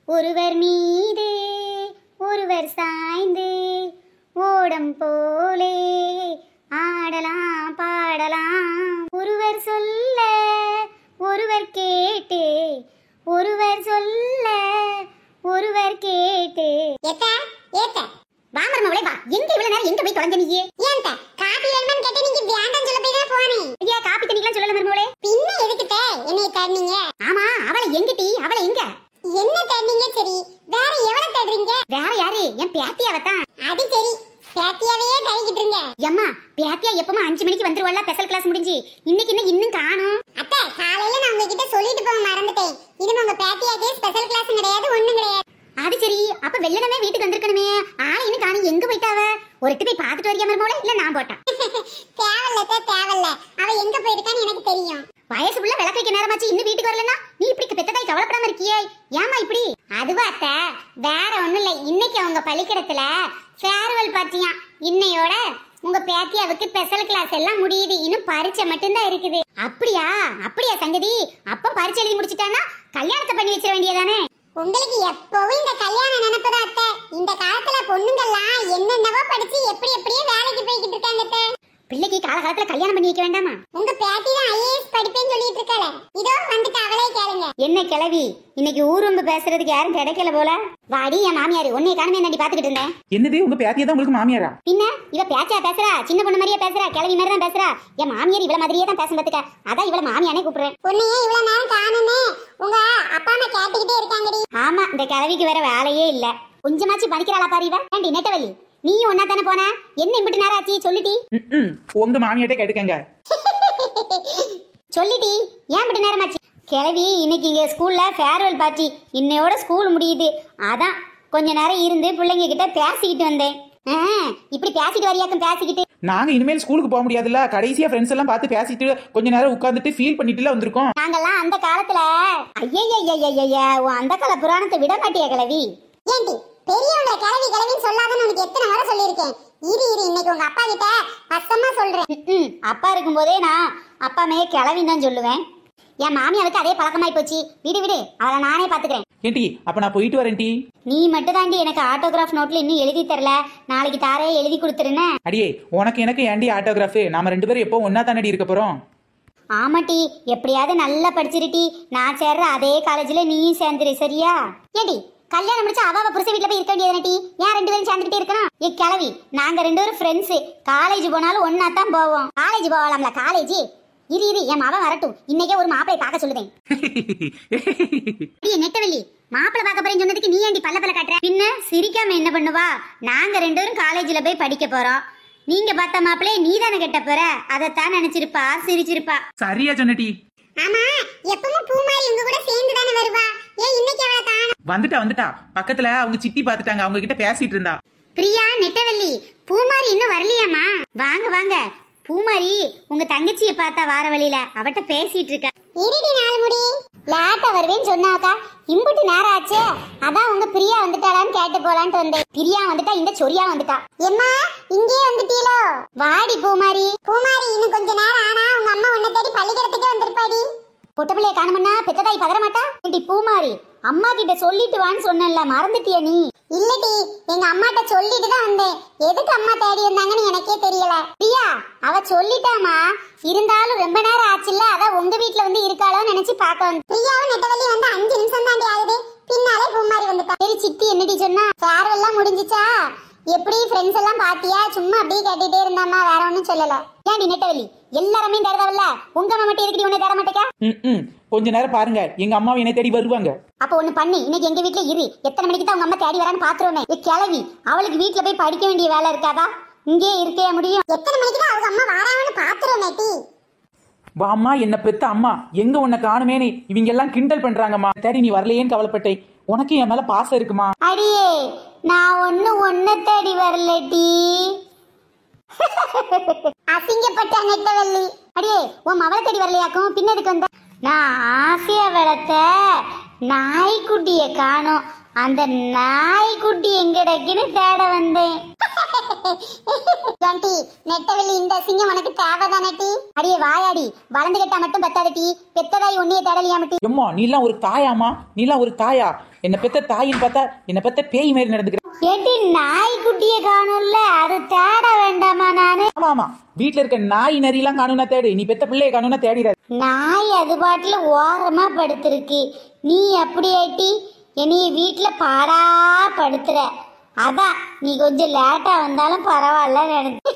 ஒருவர் மீது ஒருவர் சாய்ந்து ஓடம் போலே ஆடலாம் பாடலாம். ஒருவர் சொல்ல ஒருவர் கேட்டு ஒருவர் சொல்ல ஒருவர் கேட்டு. வாமரமவளே வா. எங்க இவ்வளவு நேரம் எங்க போய் தொலைஞ்ச நீ? ஏன்டா காபி வேணும்னு கேட்ட நீங்க வேண்டாம் சொல்ல போய் தான் போனே. ஐயா காபி தண்ணிலாம் சொல்லல மருமவளே. பின்ன எதுக்கு என்னைய தண்ணீங்க? ஆமா அவளை எங்க டீ? அவளை எங்க? என்ன தண்ணீங்க? சரி வேற எவளை தேடுறீங்க? வேற யாரு? என் பேத்தியாவ தான். அது சரி பேத்தியாவே தேடிக்கிட்டு இருங்க. அம்மா பேத்தியா எப்பவும் 5 மணிக்கு வந்துருவாள ஸ்பெஷல் கிளாஸ் முடிஞ்சு. இன்னைக்கு இன்னும் காணோம். அத்தை காலையில நான் உங்ககிட்ட சொல்லிட்டு போக மறந்துட்டேன். இனிமே உங்க பேத்தியாக்கே ஸ்பெஷல் கிளாஸ் கிடையாது ஒண்ணும் கிடையாது. அது சரி அப்ப வெள்ளனமே வீட்டுக்கு வந்திருக்கணுமே. ஆளை இன்னும் காணோம். எங்க போயிட்டாவ? ஒரு எட்டு போய் பாத்துட்டு வரியா மருமவளே? இல்ல நான் போட்டேன். தேவல்ல அவ எங்க போயிருக்கான்னு எனக்கு தெரியும். வயசு புள்ள விளக்கு வைக்க நேரமாச்சு இன்னும் வீட்டுக்கு வரலன்னா நீ இப்படி பெத்ததாய் கவலைப்படாம இருக்கியே. ஏமா இப்படி? அதுவா அத்தை வேற ஒண்ணும் இல்ல. இன்னைக்கு அவங்க பள்ளிக்கூடத்துல ஃபேர்வெல் பார்ட்டியா. இன்னையோட உங்க பேத்தியாவுக்கு ஸ்பெஷல் கிளாஸ் எல்லாம் முடியுது. இன்னும் பரீட்சை மட்டும்தான் இருக்குது. அப்படியா சங்கதி. அப்ப பரீட்சை எழுதி முடிச்சிட்டானா கல்யாணத்தை பண்ணி வச்சிட வேண்டியதானே? உங்களுக்கு எப்பவும் இந்த கல்யாண நினைப்புதான் அத்தை. இந்த காலத்துல பொண்ணுங்கெல்லாம் என்னென்னவோ படிச்சு எப்படியே வேலைக்கு போய்கிட்டு இருக்காங்க. பிள்ளைக்கு காலகாலத்துல கல்யாணம் பண்ணி வைக்க வேண்டாமா? உங்க பேத்தி தான் ஐஏஎஸ் படிப்பேன்னு சொல்லிட்டு இருக்காள. இதோ வந்துட்டு அவளே கேளுங்க. என்ன கிளவி இன்னைக்கு ஊரும்பு பேசுறதுக்கு யாரும் கிடைக்கல போல. வாடி என் மாமியாரு உன்னை காணமே என்னடி பாத்துக்கிட்டு இருந்தேன். என்னது உங்க பேத்தியா தான் உங்களுக்கு மாமியாரா? பின்ன இவ பேச்சா பேசுறா? சின்ன பொண்ணு மாதிரியே பேசுறா. கிளவி மாதிரி தான் பேசுறா. என் மாமியார் இவள மாதிரியே தான் பேசும் பாத்துக்க. அதான் இவள மாமியானே கூப்பிடுறேன். பொண்ணையே இவ்வளவு நேரம் காணுமே உங்க அப்பா அம்மா கேட்டுக்கிட்டே இருக்காங்கடி. ஆமா இந்த கிளவிக்கு வேற வேலையே இல்ல. கொஞ்சமாச்சு படிக்கிறாளா பாரு இவ. ஏண்டி நெட்டவள்ளி நீ ஒன்னா தானே போன? என்ன இப்படி நேரம் ஆச்சு சொல்லிட்டி? உங்க மாமியாட்டே கேட்டுக்கங்க. சொல்லிட்டி ஏன் இப்படி நேரமாச்சு? கிளவி இன்னைக்கு இங்க ஸ்கூல்ல ஃபேர்வெல் பார்ட்டி. இன்னையோட ஸ்கூல் முடியுது. அதான் கொஞ்ச நேரம் இருந்து பிள்ளைங்க கிட்ட பேசிக்கிட்டு வந்தேன். இப்படி பேசிட்டு வரியாக்கும் பேசிக்கிட்டு. நாங்க இனிமேல் ஸ்கூலுக்கு போக முடியாதுல்ல. கடைசியா ஃப்ரெண்ட்ஸ் எல்லாம் பார்த்து பேசிட்டு கொஞ்ச நேரம் உட்கார்ந்துட்டு ஃபீல் பண்ணிட்டுல வந்திருக்கோம். நாங்கெல்லாம் அந்த காலத்துல ஐயய்யய்யய்யய்ய அந்த கால புராணத்தை விட மாட்டியா கிளவி? ஏண்டி பெரியவங்க கிளவின்னு சொல்லாதன்னு உனக்கு எத்தனை முறை சொல்லியிருக்கேன். இரு இன்னைக்கு உங்க அப்பா கிட்ட பசமா சொல்றேன். அப்பா இருக்கும்போதே நான் அப்பா மேய கிளவின்னு தான் சொல்லுவேன். என் மாமியாருக்கு அதே பழக்கமாய் போச்சு. விடு அவளை நானே பாத்துக்கிறேன். ஏண்டி அப்ப நான் போயிட்டு வரேன் டி. நீ மட்டும் தாண்டி எனக்கு ஆட்டோகிராஃப் நோட்ல இன்னும் எழுதி தரல. நாளைக்கு தாரே எழுதி கொடுத்துருன்னு. அடியே உனக்கு எனக்கு ஏண்டி ஆட்டோகிராஃப்? நாம 2 பேரும் எப்போ ஒன்னா தானடி இருக்க போறோம்? ஆமாட்டி எப்படியாவது நல்லா படிச்சிருட்டி. நான் சேர்ற அதே காலேஜ்ல நீயும் சேர்ந்துரு சரியா? ஏடி கல்யாணம் முடிச்சு அவ புருஷ வீட்டுல போய் இருக்க வேண்டியதானே? ஏன் 2 பேரும் சேர்ந்துக்கிட்டே இருக்கணும்? ஏ கிளவி நாங்க 2 பேரும் ஃப்ரெண்ட்ஸ். காலேஜ் போனாலும் ஒன்னா தான் போவோம். காலேஜ் போகலாம்ல காலேஜ். இரு என் மாவன் வரட்டும். இன்னைக்கே ஒரு மாப்பிளை பார்க்க சொல்லுதேன். நெட்டவள்ளி மாப்பிளை பார்க்க போறேன்னு சொன்னதுக்கு நீ ஏண்டி பல்ல காட்டுற? பின்ன சிரிக்காம என்ன பண்ணுவா? நாங்க 2 பேரும் காலேஜ்ல போய் படிக்க போறோம். நீங்க பார்த்த மாப்பிளை நீ தானே கட்ட போற. அதைத்தான் நினைச்சிருப்பா சிரிச்சிருப்பா. சரியா சொன்னடி. ஆமா எப்பவும் பூமாரி உங்க கூட சேர்ந்து தானே வருவா. ஏன் இன்னைக்கு அவளை காணோம்? வந்துட்டா பக்கத்துல அவங்க சித்தி பாத்துட்டாங்க. அவங்க கிட்ட பேசிட்டு இருந்தா. பிரியா நெட்டவள்ளி பூமாரி இன்னும் வரலையாமா? வாங்க பூமாரி உங்க தங்கச்சியை பார்த்தா வார வழியில அவட்ட பேசிட்டு இருக்க. இருடி நாள் முடி லேட்டா வருவேன்னு சொன்னாக்கா இம்புட்டு நேரம் ஆச்சே. அதான் உங்க பிரியா வந்துட்டாளான்னு கேட்டு போலான்ட்டு வந்தேன். பிரியா வந்துட்டா இந்த சொரியா வந்துட்டா. எம்மா இங்கே வந்துட்டீலோ? வாடி பூமாரி இன்னும் கொஞ்ச நேரம் ஆனா உங்க அம்மா உன்னை தேடி பள்ளிக்கூடத்துக்கே வந்திருப்பாடி. பொட்ட பிள்ளைய காணமுன்னா பெத்ததாய் பதற மாட்டா? ஏண்டி பூமாரி அம்மா கிட்ட சொல்லிட்டு வான்னு சொன்னல மறந்துட்டியா நீ? இல்லடி எங்க அம்மாட்ட சொல்லிட்டு தான் வந்தேன். எதுக்கு அம்மா தேடி வந்தாங்கன்னு எனக்கே தெரியல. பிரியா அவ சொல்லிட்டாமா. இருந்தாலும் ரொம்ப நேரம் ஆச்சுல்ல அதான் உங்க வீட்ல வந்து இருக்காளோன்னு நினைச்சு பார்க்க வந்து. பிரியாவும் நெட்டவள்ளி வந்து 5 நிமிஷம் தாண்டி ஆகுது. பின்னாலே பூமாரி வந்துட்டா. சரி சித்தி என்னடி சொன்னா? ஃபேர்வெல் எல்லாம் முடிஞ்சிச்சா? எப்படி ஃப்ரெண்ட்ஸ் எல்லாம் பாத்தியா? சும்மா அப்படியே கேட்டுட்டே இருந்தாமா வேற ஒன்னும் சொல்லல. ஏன்டி நெட்டவள்ளி எல்லாருமே தேடவல்ல உங்க அம்மா மட்டும் இருக்கடி உன்னை தேட மாட்டேக்கா? கொஞ்ச நேரம் பாருங்க எங்க அம்மா என்னை தேடி வருவாங்க. அப்ப ஒண்ணு பண்ணி இன்னைக்கு எங்க வீட்ல இரு. எத்தனை மணிக்கு தான் உங்க அம்மா தேடி வரான்னு பாத்துருவோமே. கிளவி அவளுக்கு வீட்ல போய் படிக்க வேண்டிய வேலை இருக்காதா? இங்கே இருக்கவே முடியும். எத்தனை மணிக்கு தான் அவங்க அம்மா வராங்கன்னு பாத்துருவோமே டி. வாம்மா என்ன பெத்த அம்மா எங்க உன்னை காணுமேனே இவங்க எல்லாம் கிண்டல் பண்றாங்கம்மா. தேடி நீ வரலையேன்னு கவலைப்பட்டேன். உனக்கு என் மேல பாசம் இருக்குமா? அடியே நான் ஒன்ன தேடி வரலடி. அசிங்கப்பட்ட நெட்டவள்ளி. அடியே உன் மவளை தேடி வரலையாக்கும். பின்னதுக்கு வந்த நான் ஆசையா வளர்த்த நாய்க்குட்டிய காணோம். அந்த நாய்க்குட்டி எங்கடக்குன்னு தேட வந்தேன். ஏன்டி நெட்டவெளி இந்த சிங்கம் உனக்கு தேவைதானே டி? அடியே வாயாடி, வளர்ந்து கட்டா மட்டும் பத்தாத டி, பெத்ததாய் ஒன்னிய தேடலையாம டி. எம்மா நீலாம் ஒரு தாயாமா? நீலாம் ஒரு தாயா? என்ன பெத்த தாயின்னு பார்த்தா என்ன பெத்த பேய் மாதிரி நடந்துக்கிறேன். ஏன்டி நாய்க்குட்டியை காணும்ல, அது தேட வேண்டாமா நானு? ஆமா ஆமா, வீட்டுல இருக்க நாய் நரியெல்லாம் காணும்னா தேடு, நீ பெத்த பிள்ளைய காணும்னா தேடிடாது. நாய் அது பாட்டுல ஓரமா படுத்திருக்கு, நீ அப்படி ஆட்டி என்னைய வீட்டுல பாடா படுத்துற. அதான் நீ கொஞ்சம் லேட்டா வந்தாலும் பரவாயில்ல நினைச்சு.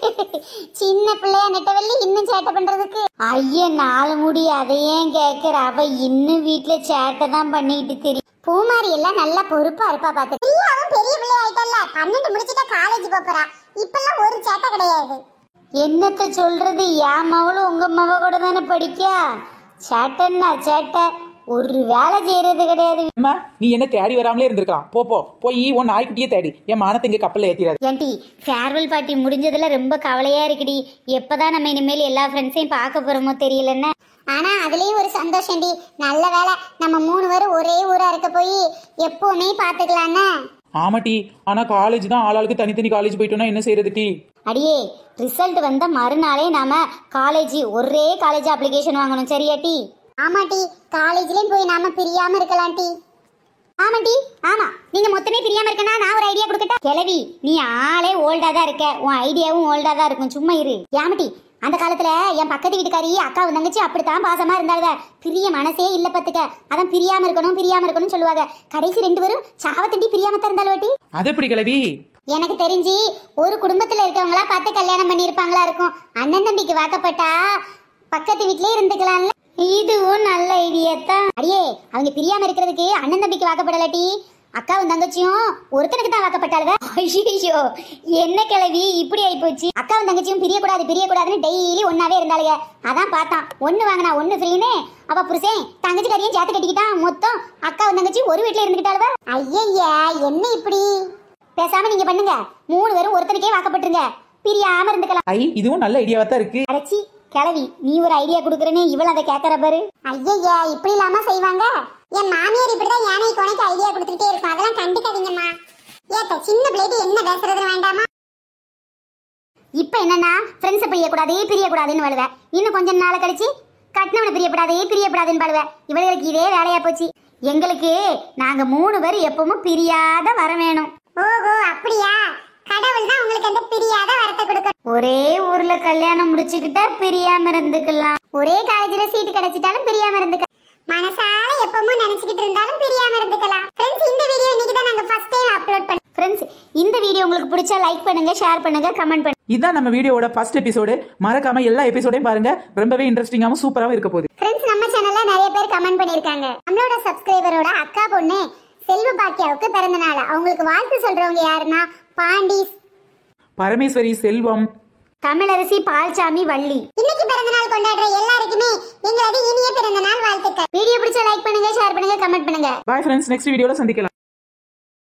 சின்ன பிள்ளையா நெட்டவெள்ளி இன்னும் சேட்டை பண்றதுக்கு? ஐயா நாலு முடி அதை ஏன் கேக்குற, அவ இன்னும் வீட்டுல சேட்டை தான் பண்ணிட்டு தெரியும். பூமாரி எல்லாம் நல்லா பொறுப்பா இருப்பா பாத்து. அவன் பெரிய பிள்ளை ஆயிட்டல்ல, 12 முடிச்சுட்டா காலேஜ் போறா, இப்பெல்லாம் ஒரு சேட்டை கிடையாது. என்னத்த சொல்றது, என் மவளும் உங்க மவ கூட தானே படிக்கா. சேட்டைன்னா சேட்டை, ஒரு வேலை செய்யறது கிடையாது. அம்மா நீ என்ன தேடி வராமலே இருந்திருக்கலாம். போய் உன் நாய்க்குட்டியே தேடி, என் மானத்தை இங்க கப்பல்ல ஏத்திடாது. ஏன்டி ஃபேர்வெல் பார்ட்டி முடிஞ்சதுல ரொம்ப கவலையா இருக்குடி. எப்பதான் நம்ம இனிமேல் எல்லா ஃப்ரெண்ட்ஸையும் பார்க்க போறோமோ தெரியலன்னு. ஆனா அதுலயும் ஒரு சந்தோஷம்டி, நல்ல வேலை நம்ம 3 பேரும் ஒரே ஊரா இருக்க போய் எப்பவுமே பாத்துக்கலான்னு. ஆமாட்டி, ஆனா காலேஜ் தான் ஆளாளுக்கு தனித்தனி காலேஜ் போயிட்டோம்னா என்ன செய்யறது டி? அடியே ரிசல்ட் வந்த மறுநாளே நாம காலேஜ் ஒரே காலேஜ் அப்ளிகேஷன் வாங்கணும், சரியா டி? ஆமாட்டி, காலேஜ்லயும் போய் நாம பிரியாம இருக்கலாம் டி. ஆமாட்டி, ஆமா, நீங்க மொத்தமே பிரியாம இருக்கனா நான் ஒரு ஐடியா கொடுக்கட்டா? கிழவி நீ ஆளே ஓல்டா தான் இருக்க, உன் ஐடியாவும் ஓல்டா தான் இருக்கும், சும்மா இரு. யாமட்டி, அந்த காலத்துல என் பக்கத்து வீட்டுக்காரி அக்கா தங்கச்சி அப்படித்தான் பாசமா இருந்தாங்க, பிரிய மனசே இல்ல பத்துக்க, அதான் பிரியாம இருக்கணும் சொல்லுவாங்க. கடைசி 2 பேரும் சாவத்தண்டி பிரியாம தான் இருந்தாலும் வாட்டி. அது எப்படி கிழவி? எனக்கு தெரிஞ்சு ஒரு குடும்பத்துல இருக்கவங்களா பார்த்து கல்யாணம் பண்ணிருப்பாங்களா இருக்கும். அண்ணன் தம்பிக்கு வாக்கப்பட்டா பக்கத்து வீட்லயே இருந்துக்கலாம்ல. இதுவும் நல்ல ஐடியா தான். அடியே அவங்க பிரியாம இருக்கிறதுக்கு அண்ணன் தம்பிக்கு வாக்கப்படலாட்டி, அக்காவும் தங்கச்சியும் ஒருத்தனுக்கு தான் வாக்கப்பட்டாளுங்க. ஐயோ என்ன கிழவி இப்படி ஆயி போச்சு. அக்காவும் தங்கச்சியும் பிரியக்கூடாதுன்னு டெய்லி ஒன்னாவே இருந்தாளுங்க. அதான் பார்த்தான், ஒண்ணு வாங்கினா ஒண்ணு ஃப்ரீன்னு அவ புருஷன் தங்கச்சிக்காரியும் சேர்த்து கட்டிக்கிட்டான். மொத்தம் அக்காவும் தங்கச்சியும் ஒரு வீட்டுல இருந்துக்கிட்டாளுவ. ஐயா என்ன இப்படி? பேசாம நீங்க பண்ணுங்க, 3 பேரும் ஒருத்தனுக்கே வாக்கப்பட்டுருங்க, பிரியாம இருந்துக்கலாம். ஐ இதுவும் நல்ல ஐடியாவா தான் இருக்கு. அடச்சி கிழவி, நீ ஒரு ஐடியா குடுக்கறேன்னு இவள் அதை கேட்கற பாரு. ஐயா இப்படி இல்லாம செய்வாங்க. என் மாமியார் இப்படிதான் யானை கொனைக்கு ஐடியா கொடுத்துட்டே இருக்கும், அதெல்லாம் கண்டுக்காதீங்கம்மா. ஏத்த சின்ன பிள்ளைட்டு என்ன பேசுறது வேண்டாமா? இப்ப என்னன்னா ஃப்ரெண்ட்ஸை பிரியக்கூடாதுன்னு வழுவ, இன்னும் கொஞ்ச நாள் கழிச்சு கட்டினவனை பிரியப்படாதுன்னு பாழுவ. இவளுக்கு இதே வேலையா போச்சு. எங்களுக்கு நாங்க 3 பேர் எப்பவும் பிரியாத வர வேணும். ஓஹோ அப்படியா? கடவுள் தான் உங்களுக்கு அந்த பிரியாத வரத்தை கொடுக்க. ஒரே ஊர்ல கல்யாணம் முடிச்சுக்கிட்டா பிரியாம இருந்துக்கலாம், ஒரே காலேஜ்ல சீட் கிடைச்சிட்டாலும் பிரியாம இருந்துக்கலாம், மனசால எப்பவும் நினைச்சுக்கிட்டு இருந்தாலும் பிரியாம இருந்துக்கலாம். ஃப்ரெண்ட்ஸ் இந்த வீடியோ இன்னைக்கு தான் நாங்க ஃபர்ஸ்ட் டைம் அப்லோட் பண்ணோம். ஃப்ரெண்ட்ஸ் இந்த வீடியோ உங்களுக்கு பிடிச்சா லைக் பண்ணுங்க, ஷேர் பண்ணுங்க, கமெண்ட் பண்ணுங்க. இதான் நம்ம வீடியோவோட ஃபர்ஸ்ட் எபிசோடு. மறக்காம எல்லா எபிசோடையும் பாருங்க, ரொம்பவே இன்ட்ரெஸ்டிங்காவும் சூப்பராவும் இருக்க போகுது. ஃப்ரெண்ட்ஸ் நம்ம சேனல்ல நிறைய பேர் கமெண்ட் பண்ணிருக்காங்க. நம்மளோட சப்ஸ்கிரைபரோட அக்கா பொண்ணு செல்வ பாக்கியாவுக்கு பிறந்த நாள். அவங்களுக்கு வாழ்த்து சொல்றவங்க யாருன்னா பாண்டிஸ், பரமேஸ்வரி, செல்வம், தமிழரசி, பால்சாமி, வள்ளி. இன்னைக்கு பிறந்த நாள் கொண்டாடுற எல்லாருக்குமே எங்களது இனிய பிறந்த நாள் வாழ்த்துக்கள். வீடியோ பிடிச்சா லைக் பண்ணுங்க, ஷேர் பண்ணுங்க, கமெண்ட் பண்ணுங்க. பாய் ஃப்ரெண்ட்ஸ், நெக்ஸ்ட் வீடியோல சந்திக்கலாம்.